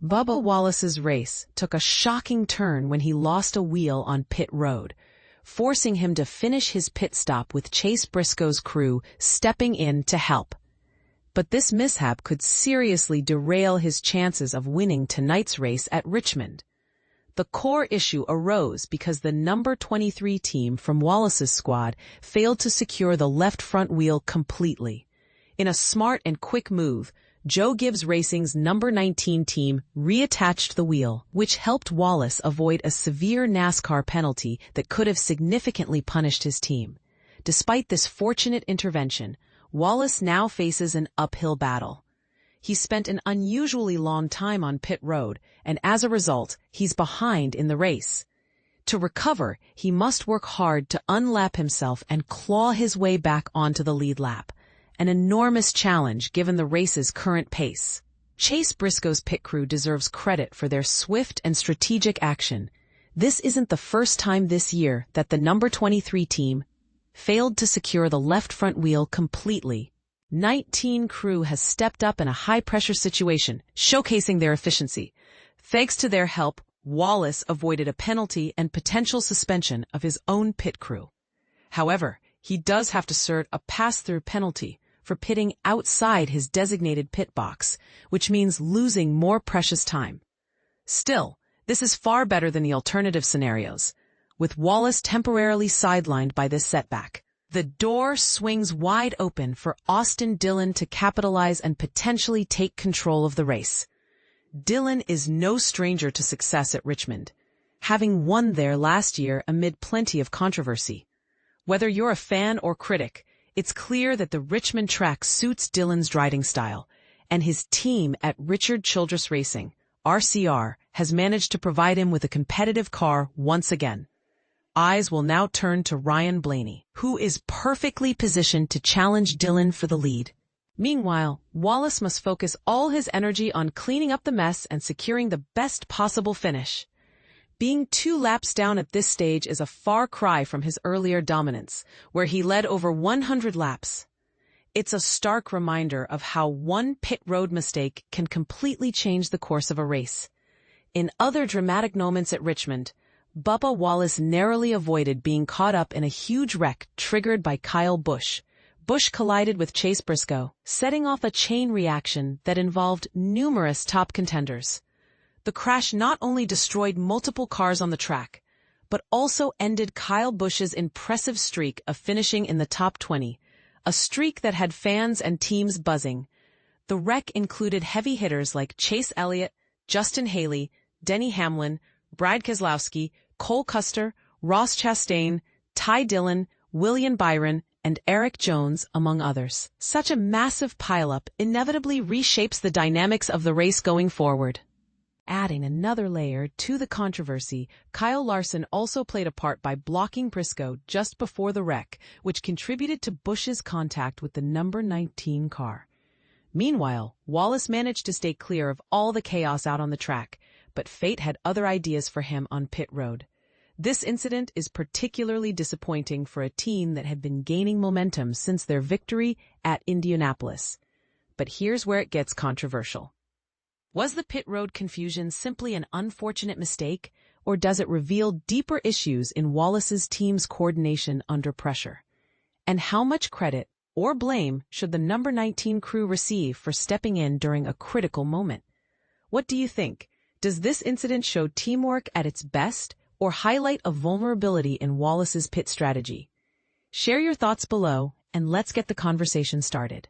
Bubba Wallace's race took a shocking turn when he lost a wheel on pit road, forcing him to finish his pit stop with Chase Briscoe's crew stepping in to help. But this mishap could seriously derail his chances of winning tonight's race at Richmond. The core issue arose because the number 23 team from Wallace's squad failed to secure the left front wheel completely. In a smart and quick move, Joe Gibbs Racing's number 19 team reattached the wheel, which helped Wallace avoid a severe NASCAR penalty that could have significantly punished his team. Despite this fortunate intervention, Wallace now faces an uphill battle. He spent an unusually long time on pit road, and as a result, he's behind in the race. To recover, he must work hard to unlap himself and claw his way back onto the lead lap. An enormous challenge given the race's current pace. Chase Briscoe's pit crew deserves credit for their swift and strategic action. This isn't the first time this year that the number 23 team failed to secure the left front wheel completely. 19 crew has stepped up in a high-pressure situation, showcasing their efficiency. Thanks to their help, Wallace avoided a penalty and potential suspension of his own pit crew. However, he does have to serve a pass-through penalty for pitting outside his designated pit box, which means losing more precious time. Still, this is far better than the alternative scenarios, with Wallace temporarily sidelined by this setback. The door swings wide open for Austin Dillon to capitalize and potentially take control of the race. Dillon is no stranger to success at Richmond, having won there last year amid plenty of controversy. Whether you're a fan or critic, it's clear that the Richmond track suits Dillon's riding style, and his team at Richard Childress Racing, RCR, has managed to provide him with a competitive car once again. Eyes will now turn to Ryan Blaney, who is perfectly positioned to challenge Dillon for the lead. Meanwhile, Wallace must focus all his energy on cleaning up the mess and securing the best possible finish. Being 2 laps down at this stage is a far cry from his earlier dominance, where he led over 100 laps. It's a stark reminder of how one pit road mistake can completely change the course of a race. In other dramatic moments at Richmond, Bubba Wallace narrowly avoided being caught up in a huge wreck triggered by Kyle Busch. Busch collided with Chase Briscoe, setting off a chain reaction that involved numerous top contenders. The crash not only destroyed multiple cars on the track, but also ended Kyle Busch's impressive streak of finishing in the top 20, a streak that had fans and teams buzzing. The wreck included heavy hitters like Chase Elliott, Justin Haley, Denny Hamlin, Brad Keselowski, Cole Custer, Ross Chastain, Ty Dillon, William Byron, and Eric Jones, among others. Such a massive pileup inevitably reshapes the dynamics of the race going forward. Adding another layer to the controversy, Kyle Larson also played a part by blocking Briscoe just before the wreck, which contributed to Busch's contact with the number 19 car. Meanwhile, Wallace managed to stay clear of all the chaos out on the track, but fate had other ideas for him on pit road. This incident is particularly disappointing for a team that had been gaining momentum since their victory at Indianapolis. But here's where it gets controversial. Was the pit road confusion simply an unfortunate mistake, or does it reveal deeper issues in Wallace's team's coordination under pressure? And how much credit or blame should the number 19 crew receive for stepping in during a critical moment? What do you think? Does this incident show teamwork at its best or highlight a vulnerability in Wallace's pit strategy? Share your thoughts below and let's get the conversation started.